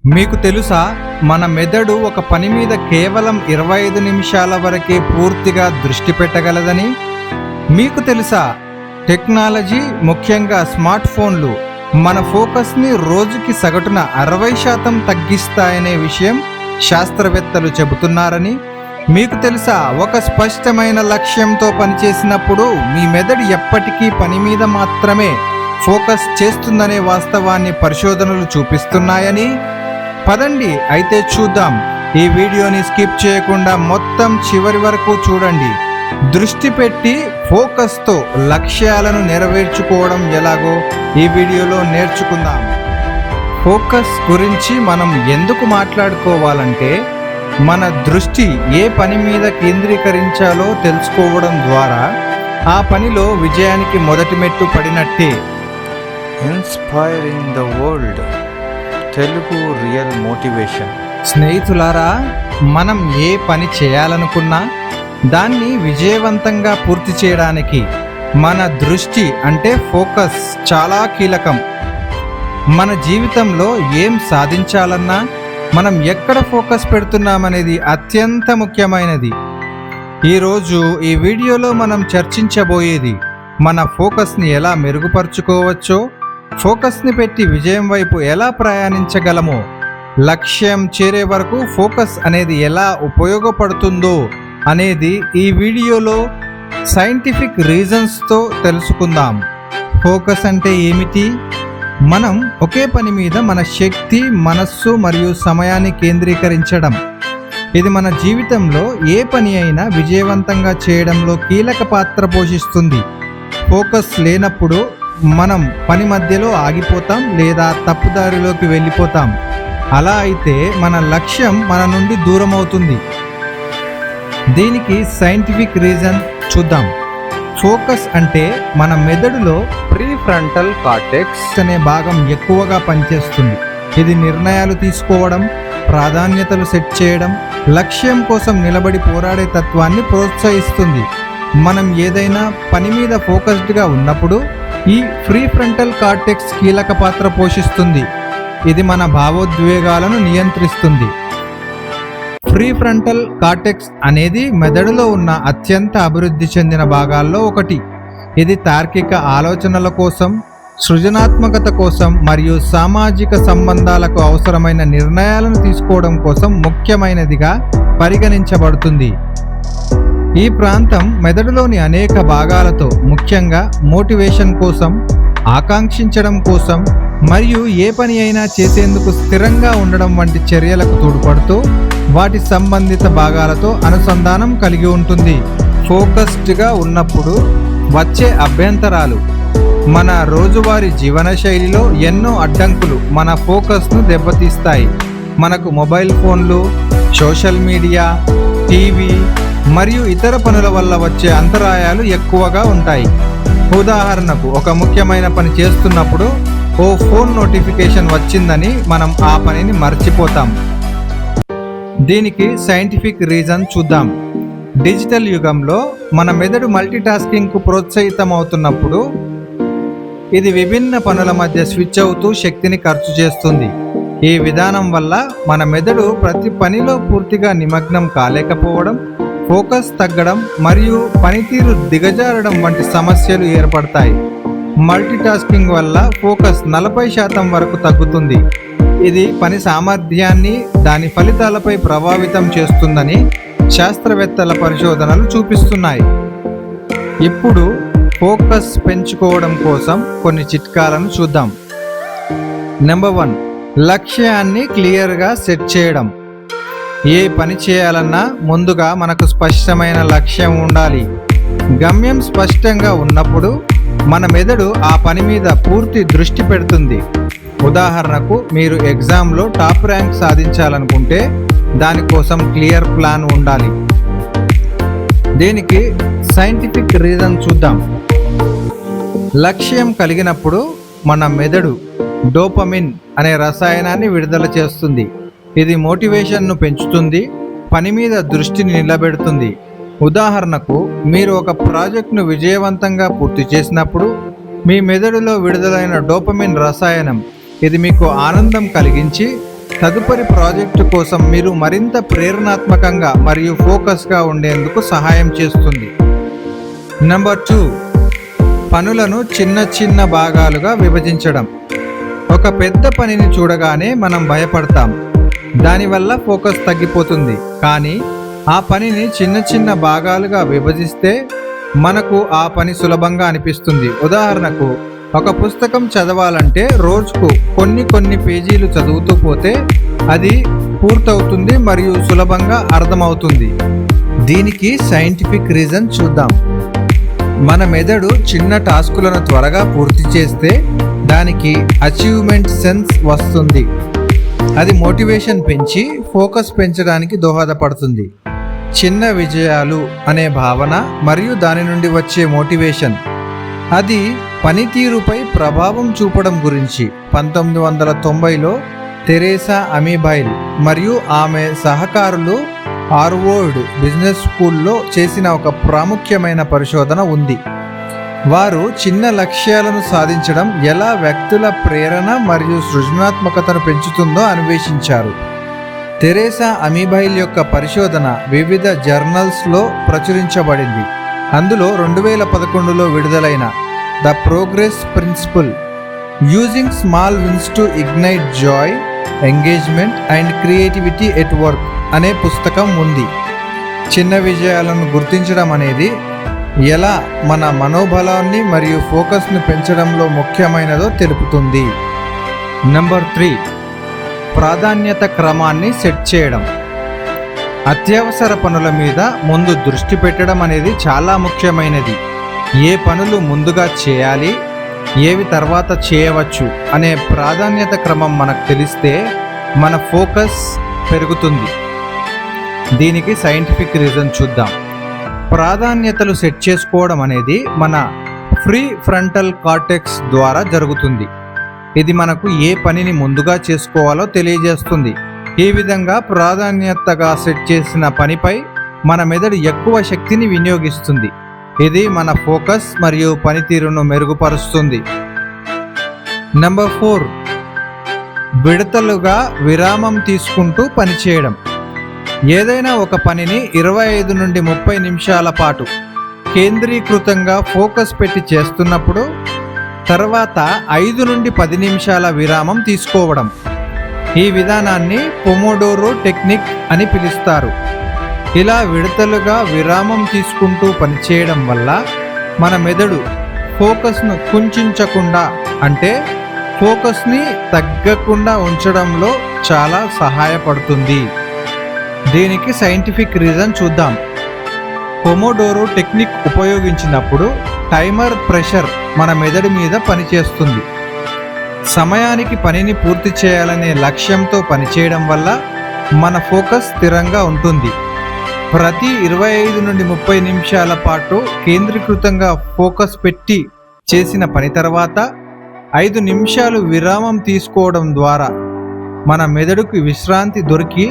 మీకు తెలుసా, మన మెదడు ఒక పని మీద కేవలం 25 నిమిషాల వరకే పూర్తిగా దృష్టి పెట్టగలదని? మీకు తెలుసా, టెక్నాలజీ, ముఖ్యంగా స్మార్ట్ ఫోన్లు మన ఫోకస్ని రోజుకి సగటున 60% తగ్గిస్తాయనే విషయం శాస్త్రవేత్తలు చెబుతున్నారని? మీకు తెలుసా, ఒక స్పష్టమైన లక్ష్యంతో పనిచేసినప్పుడు మీ మెదడు ఎప్పటికీ పని మీద మాత్రమే ఫోకస్ చేస్తుందనే వాస్తవాన్ని పరిశోధనలు చూపిస్తున్నాయని? పదండి అయితే చూద్దాం. ఈ వీడియోని స్కిప్ చేయకుండా మొత్తం చివరి వరకు చూడండి. దృష్టి పెట్టి ఫోకస్తో లక్ష్యాలను నెరవేర్చుకోవడం ఎలాగో ఈ వీడియోలో నేర్చుకుందాం. ఫోకస్ గురించి మనం ఎందుకు మాట్లాడుకోవాలంటే, మన దృష్టి ఏ పని మీద కేంద్రీకరించాలో తెలుసుకోవడం ద్వారా ఆ పనిలో విజయానికి మొదటి మెట్టు పడినట్టే. Inspiring the world Telugu real motivation. స్నేహితులారా, మనం ఏ పని చేయాలనుకున్నా దాన్ని విజయవంతంగా పూర్తి చేయడానికి మన దృష్టి అంటే ఫోకస్ చాలా కీలకం. మన జీవితంలో ఏం సాధించాలన్నా మనం ఎక్కడ ఫోకస్ పెడుతున్నామనేది అత్యంత ముఖ్యమైనది. ఈరోజు ఈ వీడియోలో మనం చర్చించబోయేది మన ఫోకస్ని ఎలా మెరుగుపరుచుకోవచ్చో, ఫోకస్ని పెట్టి విజయం వైపు ఎలా ప్రయాణించగలమో, లక్ష్యం చేరే వరకు ఫోకస్ అనేది ఎలా ఉపయోగపడుతుందో అనేది ఈ వీడియోలో సైంటిఫిక్ రీజన్స్తో తెలుసుకుందాం. ఫోకస్ అంటే ఏమిటి? మనం ఒకే పని మీద మన శక్తి, మనస్సు మరియు సమయాన్ని కేంద్రీకరించడం. ఇది మన జీవితంలో ఏ పని అయినా విజయవంతంగా చేయడంలో కీలక పాత్ర పోషిస్తుంది. ఫోకస్ లేనప్పుడు మనం పని మధ్యలో ఆగిపోతాం లేదా తప్పుదారిలోకి వెళ్ళిపోతాం. అలా అయితే మన లక్ష్యం మన నుండి దూరం అవుతుంది. దీనికి సైంటిఫిక్ రీజన్ చూద్దాం. ఫోకస్ అంటే మన మెదడులో ప్రీఫ్రంటల్ కార్టెక్స్ అనే భాగం ఎక్కువగా పనిచేస్తుంది. ఇది నిర్ణయాలు తీసుకోవడం, ప్రాధాన్యతలు సెట్ చేయడం, లక్ష్యం కోసం నిలబడి పోరాడే తత్వాన్ని ప్రోత్సహిస్తుంది. మనం ఏదైనా పని మీద ఫోకస్డ్గా ఉన్నప్పుడు ఈ ప్రీఫ్రంటల్ కార్టెక్స్ కీలక పాత్ర పోషిస్తుంది. ఇది మన భావోద్వేగాలను నియంత్రిస్తుంది. ప్రీఫ్రంటల్ కార్టెక్స్ అనేది మెదడులో ఉన్న అత్యంత అభివృద్ధి చెందిన భాగాల్లో ఒకటి. ఇది తార్కిక ఆలోచనల కోసం, సృజనాత్మకత కోసం మరియు సామాజిక సంబంధాలకు అవసరమైన నిర్ణయాలను తీసుకోవడం కోసం ముఖ్యమైనదిగా పరిగణించబడుతుంది. ఈ ప్రాంతం మెదడులోని అనేక భాగాలతో, ముఖ్యంగా మోటివేషన్ కోసం, ఆకాంక్షించడం కోసం మరియు ఏ పని అయినా చేసేందుకు స్థిరంగా ఉండడం వంటి చర్యలకు తోడ్పడుతూ వాటి సంబంధిత భాగాలతో అనుసంధానం కలిగి ఉంటుంది. ఫోకస్డ్గా ఉన్నప్పుడు వచ్చే అభ్యంతరాలు. మన రోజువారీ జీవనశైలిలో ఎన్నో అడ్డంకులు మన ఫోకస్ను దెబ్బతీస్తాయి. మనకు మొబైల్ ఫోన్లు, సోషల్ మీడియా, టీవీ మరియు ఇతర పనుల వల్ల వచ్చే అంతరాయాలు ఎక్కువగా ఉంటాయి. ఉదాహరణకు, ఒక ముఖ్యమైన పని చేస్తున్నప్పుడు ఓ ఫోన్ నోటిఫికేషన్ వచ్చిందని మనం ఆ పనిని మర్చిపోతాం. దీనికి సైంటిఫిక్ రీజన్ చూద్దాం. డిజిటల్ యుగంలో మన మెదడు మల్టీటాస్కింగ్కు ప్రోత్సహితమవుతున్నప్పుడు ఇది విభిన్న పనుల మధ్య స్విచ్ అవుతూ శక్తిని ఖర్చు చేస్తుంది. ఈ విధానం వల్ల మన మెదడు ప్రతి పనిలో పూర్తిగా నిమగ్నం కాలేకపోవడం, ఫోకస్ తగ్గడం మరియు పనితీరు దిగజారడం వంటి సమస్యలు ఏర్పడతాయి. మల్టీటాస్కింగ్ వల్ల ఫోకస్ 40% వరకు తగ్గుతుంది. ఇది పని సామర్థ్యాన్ని, దాని ఫలితాలపై ప్రభావితం చేస్తుందని శాస్త్రవేత్తల పరిశోధనలు చూపిస్తున్నాయి. ఇప్పుడు ఫోకస్ పెంచుకోవడం కోసం కొన్ని చిట్కాలను చూద్దాం. నెంబర్ 1, లక్ష్యాన్ని క్లియర్గా సెట్ చేయడం. ఏ పని చేయాలన్నా ముందుగా మనకు స్పష్టమైన లక్ష్యం ఉండాలి. గమ్యం స్పష్టంగా ఉన్నప్పుడు మన మెదడు ఆ పని మీద పూర్తి దృష్టి పెడుతుంది. ఉదాహరణకు, మీరు ఎగ్జామ్లో టాప్ ర్యాంక్ సాధించాలనుకుంటే దానికోసం క్లియర్ ప్లాన్ ఉండాలి. దీనికి సైంటిఫిక్ రీజన్ చూద్దాం. లక్ష్యం కలిగినప్పుడు మన మెదడు డోపమిన్ అనే రసాయనాన్ని విడుదల చేస్తుంది. ఇది మోటివేషన్ను పెంచుతుంది, పని మీద దృష్టిని నిలబెడుతుంది. ఉదాహరణకు, మీరు ఒక ప్రాజెక్టును విజయవంతంగా పూర్తి చేసినప్పుడు మీ మెదడులో విడుదలైన డోపమిన్ రసాయనం ఇది మీకు ఆనందం కలిగించి తదుపరి ప్రాజెక్టు కోసం మీరు మరింత ప్రేరణాత్మకంగా మరియు ఫోకస్గా ఉండేందుకు సహాయం చేస్తుంది. నెంబర్ 2, పనులను చిన్న చిన్న భాగాలుగా విభజించడం. ఒక పెద్ద పనిని చూడగానే మనం భయపడతాం, దానివల్ల ఫోకస్ తగ్గిపోతుంది. కానీ ఆ పనిని చిన్న చిన్న భాగాలుగా విభజిస్తే మనకు ఆ పని సులభంగా అనిపిస్తుంది. ఉదాహరణకు, ఒక పుస్తకం చదవాలంటే రోజుకు కొన్ని పేజీలు చదువుతూ పోతే అది పూర్తవుతుంది మరియు సులభంగా అర్థమవుతుంది. దీనికి సైంటిఫిక్ రీజన్ చూద్దాం. మన మెదడు చిన్న టాస్కులను త్వరగా పూర్తి చేస్తే దానికి అచీవ్మెంట్ సెన్స్ వస్తుంది. అది మోటివేషన్ పెంచి ఫోకస్ పెంచడానికి దోహదపడుతుంది. చిన్న విజయాలు అనే భావన మరియు దాని నుండి వచ్చే మోటివేషన్, అది పనితీరుపై ప్రభావం చూపడం గురించి 1990లో తెరేసా అమీబైల్ మరియు ఆమె సహకారులు హార్వర్డ్ బిజినెస్ స్కూల్లో చేసిన ఒక ప్రాముఖ్యమైన పరిశోధన ఉంది. వారు చిన్న లక్ష్యాలను సాధించడం ఎలా వ్యక్తుల ప్రేరణ మరియు సృజనాత్మకతను పెంచుతుందో అన్వేషించారు. తెరేసా అమీబైల్ యొక్క పరిశోధన వివిధ జర్నల్స్లో ప్రచురించబడింది. అందులో 2011లో విడుదలైన the progress principle using small wins to ignite joy, engagement and creativity at work అనే పుస్తకం ఉంది. చిన్న విజయాలను గుర్తించడం అనేది ఎలా మన మనోబలాన్ని మరియు ఫోకస్ను పెంచడంలో ముఖ్యమైనదో తెలుపుతుంది. నెంబర్ 3, ప్రాధాన్యత క్రమాన్ని సెట్ చేయడం. అత్యవసర పనుల మీద ముందు దృష్టి పెట్టడం అనేది చాలా ముఖ్యమైనది. ఏ పనులు ముందుగా చేయాలి, ఏవి తర్వాత చేయవచ్చు అనే ప్రాధాన్యత క్రమం మనకు తెలిస్తే మన ఫోకస్ పెరుగుతుంది. దీనికి సైంటిఫిక్ రీజన్ చూద్దాం. ప్రాధాన్యతలు సెట్ చేసుకోవడం అనేది మన ప్రీ ఫ్రంటల్ కార్టెక్స్ ద్వారా జరుగుతుంది. ఇది మనకు ఏ పనిని ముందుగా చేసుకోవాలో తెలియజేస్తుంది. ఈ విధంగా ప్రాధాన్యతగా సెట్ చేసిన పనిపై మన మెదడు ఎక్కువ శక్తిని వినియోగిస్తుంది. ఇది మన ఫోకస్ మరియు పనితీరును మెరుగుపరుస్తుంది. నెంబర్ 4, విడతలుగా విరామం తీసుకుంటూ పనిచేయడం. ఏదైనా ఒక పనిని 25 నుండి 30 నిమిషాల పాటు కేంద్రీకృతంగా ఫోకస్ పెట్టి చేస్తున్నప్పుడు తర్వాత 5 నుండి 10 నిమిషాల విరామం తీసుకోవడం. ఈ విధానాన్ని పొమోడోరో టెక్నిక్ అని పిలుస్తారు. ఇలా విడతలుగా విరామం తీసుకుంటూ పనిచేయడం వల్ల మన మెదడు ఫోకస్ను కుంచించకుండా, అంటే ఫోకస్ని తగ్గకుండా ఉంచడంలో చాలా సహాయపడుతుంది. దీనికి సైంటిఫిక్ రీజన్ చూద్దాం. పొమోడోరో టెక్నిక్ ఉపయోగించినప్పుడు టైమర్ ప్రెషర్ మన మెదడు మీద పనిచేస్తుంది. సమయానికి పనిని పూర్తి చేయాలనే లక్ష్యంతో పనిచేయడం వల్ల మన ఫోకస్ స్థిరంగా ఉంటుంది. ప్రతి 25 నుండి 30 నిమిషాల పాటు కేంద్రీకృతంగా ఫోకస్ పెట్టి చేసిన పని తర్వాత 5 నిమిషాలు విరామం తీసుకోవడం ద్వారా మన మెదడుకు విశ్రాంతి దొరికి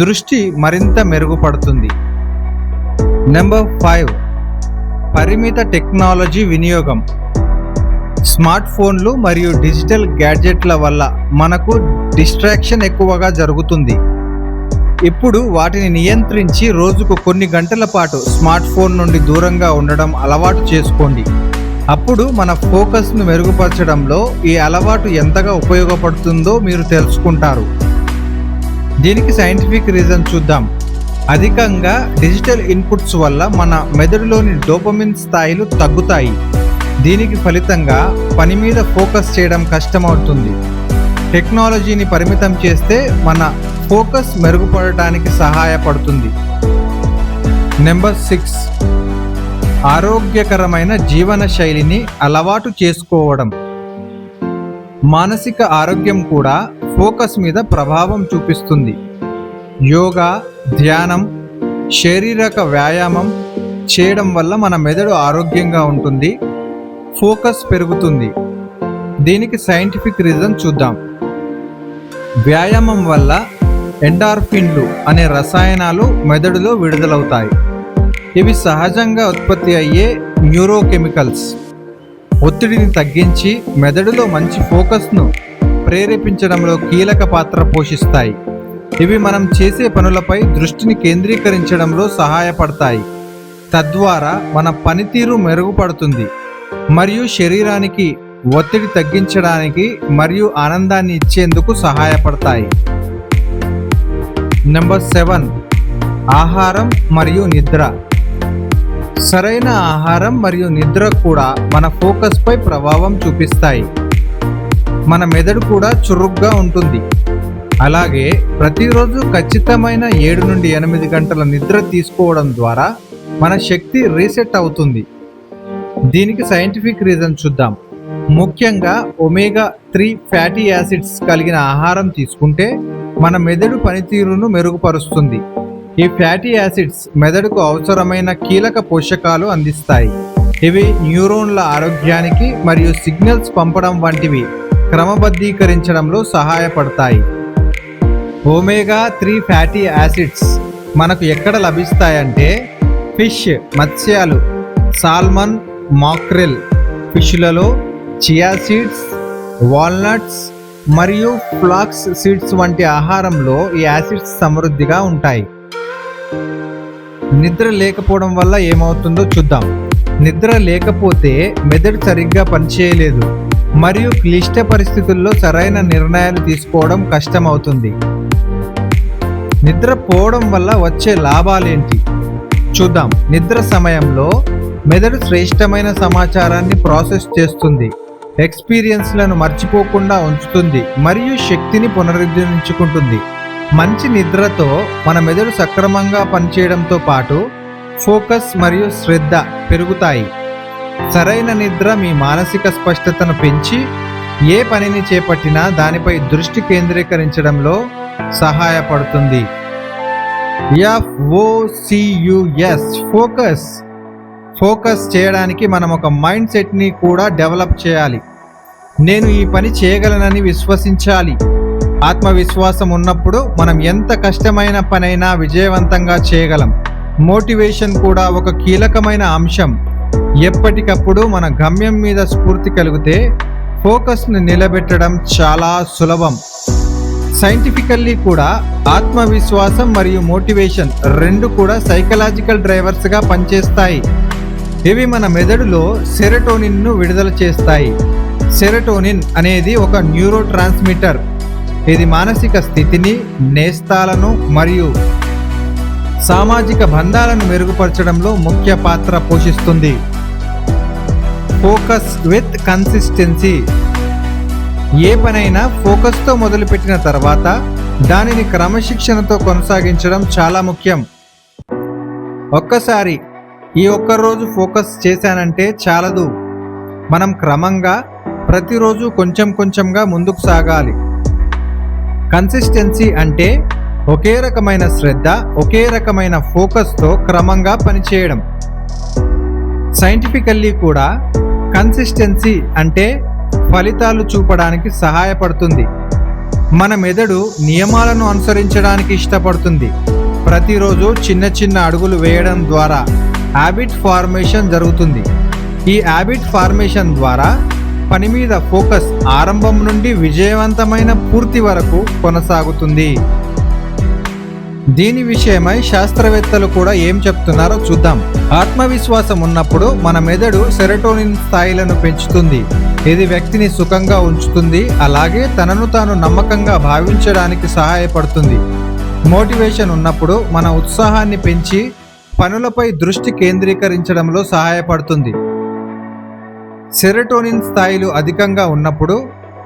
దృష్టి మరింత మెరుగుపడుతుంది. నెంబర్ 5, పరిమిత టెక్నాలజీ వినియోగం. స్మార్ట్ ఫోన్లు మరియు డిజిటల్ గ్యాడ్జెట్ల వల్ల మనకు డిస్ట్రాక్షన్ ఎక్కువగా జరుగుతుంది. ఇప్పుడు వాటిని నియంత్రించి రోజుకు కొన్ని గంటల పాటు స్మార్ట్ ఫోన్ నుండి దూరంగా ఉండడం అలవాటు చేసుకోండి. అప్పుడు మన ఫోకస్ను మెరుగుపరచడంలో ఈ అలవాటు ఎంతగా ఉపయోగపడుతుందో మీరు తెలుసుకుంటారు. దీనికి సైంటిఫిక్ రీజన్ చూద్దాం. అధికంగా డిజిటల్ ఇన్పుట్స్ వల్ల మన మెదడులోని డోపమిన్ స్థాయిలు తగ్గుతాయి. దీనికి ఫలితంగా పని మీద ఫోకస్ చేయడం కష్టమవుతుంది. టెక్నాలజీని పరిమితం చేస్తే మన ఫోకస్ మెరుగుపడటానికి సహాయపడుతుంది. నెంబర్ 6, ఆరోగ్యకరమైన జీవన శైలిని అలవాటు చేసుకోవడం. మానసిక ఆరోగ్యం కూడా ఫోకస్ మీద ప్రభావం చూపిస్తుంది. యోగా, ధ్యానం, శారీరక వ్యాయామం చేయడం వల్ల మన మెదడు ఆరోగ్యంగా ఉంటుంది, ఫోకస్ పెరుగుతుంది. దీనికి సైంటిఫిక్ రీజన్ చూద్దాం. వ్యాయామం వల్ల ఎండార్ఫిన్లు అనే రసాయనాలు మెదడులో విడుదలవుతాయి. ఇవి సహజంగా ఉత్పత్తి అయ్యే న్యూరోకెమికల్స్. ఒత్తిడిని తగ్గించి మెదడులో మంచి ఫోకస్ను ప్రేరేపించడంలో కీలక పాత్ర పోషిస్తాయి. ఇవి మనం చేసే పనులపై దృష్టిని కేంద్రీకరించడంలో సహాయపడతాయి. తద్వారా మన పనితీరు మెరుగుపడుతుంది మరియు శరీరానికి ఒత్తిడి తగ్గించడానికి మరియు ఆనందాన్ని ఇచ్చేందుకు సహాయపడతాయి. నెంబర్ 7, ఆహారం మరియు నిద్ర. సరైన ఆహారం మరియు నిద్ర కూడా మన ఫోకస్పై ప్రభావం చూపిస్తాయి. మన మెదడు కూడా చురుగ్గా ఉంటుంది. అలాగే ప్రతిరోజు ఖచ్చితమైన 7 నుండి 8 గంటల నిద్ర తీసుకోవడం ద్వారా మన శక్తి రీసెట్ అవుతుంది. దీనికి సైంటిఫిక్ రీజన్ చూద్దాం. ముఖ్యంగా ఒమేగా 3 ఫ్యాటీ యాసిడ్స్ కలిగిన ఆహారం తీసుకుంటే మన మెదడు పనితీరును మెరుగుపరుస్తుంది. ఈ ఫ్యాటీ యాసిడ్స్ మెదడుకు అవసరమైన కీలక పోషకాలు అందిస్తాయి. ఇవి న్యూరాన్ల ఆరోగ్యానికి మరియు సిగ్నల్స్ పంపడం వంటివి క్రమబద్ధీకరించడంలో సహాయపడతాయి. ఒమేగా 3 ఫ్యాటీ యాసిడ్స్ మనకు ఎక్కడ లభిస్తాయంటే ఫిష్, మత్స్యాలు, సాల్మన్, మాక్రెల్ ఫిష్లలో, చియా సీడ్స్, వాల్నట్స్ మరియు ఫ్లాక్స్ సీడ్స్ వంటి ఆహారంలో ఈ యాసిడ్స్ సమృద్ధిగా ఉంటాయి. నిద్ర లేకపోవడం వల్ల ఏమవుతుందో చూద్దాం. నిద్ర లేకపోతే మెదడు సరిగ్గా పనిచేయలేదు మరియు క్లిష్ట పరిస్థితుల్లో సరైన నిర్ణయాలు తీసుకోవడం కష్టమవుతుంది. నిద్ర పోవడం వల్ల వచ్చే లాభాలేంటి చూద్దాం. నిద్ర సమయంలో మెదడు శ్రేష్టమైన సమాచారాన్ని ప్రాసెస్ చేస్తుంది, ఎక్స్పీరియన్స్లను మర్చిపోకుండా ఉంచుతుంది మరియు శక్తిని పునరుద్ధరించుకుంటుంది. మంచి నిద్రతో మన మెదడు సక్రమంగా పనిచేయడంతో పాటు ఫోకస్ మరియు శ్రద్ధ పెరుగుతాయి. సరైన నిద్ర మీ మానసిక స్పష్టతను పెంచి ఏ పనిని చేపట్టినా దానిపై దృష్టి కేంద్రీకరించడంలో సహాయపడుతుంది. ఫోకస్. ఫోకస్ చేయడానికి మనం ఒక మైండ్ సెట్ని కూడా డెవలప్ చేయాలి. నేను ఈ పని చేయగలనని విశ్వసించాలి. ఆత్మవిశ్వాసం ఉన్నప్పుడు మనం ఎంత కష్టమైన పనైనా విజయవంతంగా చేయగలం. మోటివేషన్ కూడా ఒక కీలకమైన అంశం. ఎప్పటికప్పుడు మన గమ్యం మీద స్ఫూర్తి కలిగితే ఫోకస్ను నిలబెట్టడం చాలా సులభం. సైంటిఫికల్లీ కూడా ఆత్మవిశ్వాసం మరియు మోటివేషన్ రెండు కూడా సైకలాజికల్ డ్రైవర్స్గా పనిచేస్తాయి. ఇవి మన మెదడులో సెరటోనిన్ను విడుదల చేస్తాయి. సెరటోనిన్ అనేది ఒక న్యూరో ట్రాన్స్మిటర్. ఇది మానసిక స్థితిని, నేస్తాలను మరియు సామాజిక బంధాలను మెరుగుపరచడంలో ముఖ్య పాత్ర పోషిస్తుంది. Focus with consistency. ఏ పనైనా ఫోకస్తో మొదలుపెట్టిన తర్వాత దానిని క్రమశిక్షణతో కొనసాగించడం చాలా ముఖ్యం. ఒక్కసారి ఈ ఒక్కరోజు ఫోకస్ చేశానంటే చాలదు. మనం క్రమంగా ప్రతిరోజు కొంచెం కొంచెంగా ముందుకు సాగాలి. కన్సిస్టెన్సీ అంటే ఒకే రకమైన శ్రద్ధ, ఒకే రకమైన ఫోకస్తో క్రమంగా పనిచేయడం. సైంటిఫికల్లీ కూడా కన్సిస్టెన్సీ అంటే ఫలితాలు చూపడానికి సహాయపడుతుంది. మన మెదడు నియమాలను అనుసరించడానికి ఇష్టపడుతుంది. ప్రతిరోజు చిన్న చిన్న అడుగులు వేయడం ద్వారా హ్యాబిట్ ఫార్మేషన్ జరుగుతుంది. ఈ హ్యాబిట్ ఫార్మేషన్ ద్వారా పని మీద ఫోకస్ ఆరంభం నుండి విజయవంతమైన పూర్తి వరకు కొనసాగుతుంది. దీని విషయమై శాస్త్రవేత్తలు కూడా ఏం చెప్తున్నారో చూద్దాం. ఆత్మవిశ్వాసం ఉన్నప్పుడు మన మెదడు సెరటోనిన్ స్థాయిలను పెంచుతుంది. ఇది వ్యక్తిని సుఖంగా ఉంచుతుంది, అలాగే తనను తాను నమ్మకంగా భావించడానికి సహాయపడుతుంది. మోటివేషన్ ఉన్నప్పుడు మన ఉత్సాహాన్ని పెంచి పనులపై దృష్టి కేంద్రీకరించడంలో సహాయపడుతుంది. సెరటోనిన్ స్థాయిలు అధికంగా ఉన్నప్పుడు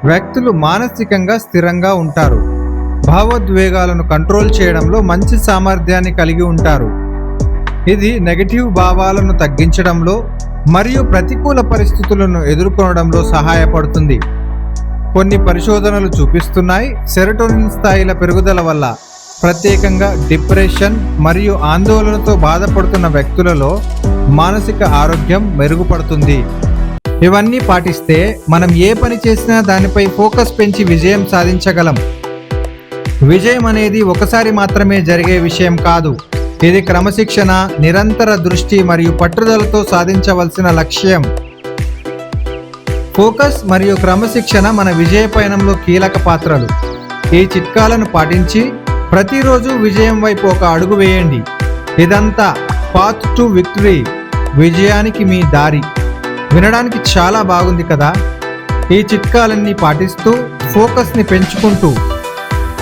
వ్యక్తులు మానసికంగా స్థిరంగా ఉంటారు, భావోద్వేగాలను కంట్రోల్ చేయడంలో మంచి సామర్థ్యాన్ని కలిగి ఉంటారు. ఇది నెగటివ్ భావాలను తగ్గించడంలో మరియు ప్రతికూల పరిస్థితులను ఎదుర్కొనడంలో సహాయపడుతుంది. కొన్ని పరిశోధనలు చూపిస్తున్నాయి, సెరటోనిన్ స్థాయిల పెరుగుదల వల్ల ప్రత్యేకంగా డిప్రెషన్ మరియు ఆందోళనతో బాధపడుతున్న వ్యక్తులలో మానసిక ఆరోగ్యం మెరుగుపడుతుంది. ఇవన్నీ పాటిస్తే మనం ఏ పని చేసినా దానిపై ఫోకస్ పెంచి విజయం సాధించగలం. విజయం అనేది ఒకసారి మాత్రమే జరిగే విషయం కాదు. ఇది క్రమశిక్షణ, నిరంతర దృష్టి మరియు పట్టుదలతో సాధించవలసిన లక్ష్యం. ఫోకస్ మరియు క్రమశిక్షణ మన విజయ పయనంలో కీలక పాత్రలు. ఈ చిట్కాలను పాటించి ప్రతిరోజు విజయం వైపు ఒక అడుగు వేయండి. ఇదంతా పాత్ టు విక్టరీ, విజయానికి మీ దారి. వినడానికి చాలా బాగుంది కదా? ఈ చిట్కాలన్నీ పాటిస్తూ ఫోకస్ని పెంచుకుంటూ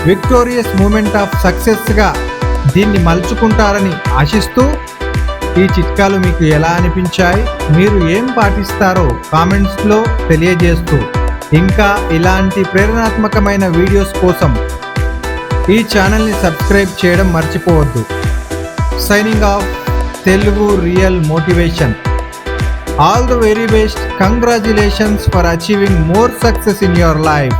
విక్టోరియస్ మూమెంట్ ఆఫ్ సక్సెస్గా దీన్ని మలుచుకుంటారని ఆశిస్తూ, ఈ చిట్కాలు మీకు ఎలా అనిపించాయి, మీరు ఏం పాటిస్తారో కామెంట్స్లో తెలియజేస్తూ, ఇంకా ఇలాంటి ప్రేరణాత్మకమైన వీడియోస్ కోసం ఈ ఛానల్ని సబ్స్క్రైబ్ చేయడం మర్చిపోవద్దు. Signing off, Telugu real motivation. All the very best. Congratulations for achieving more success in your life.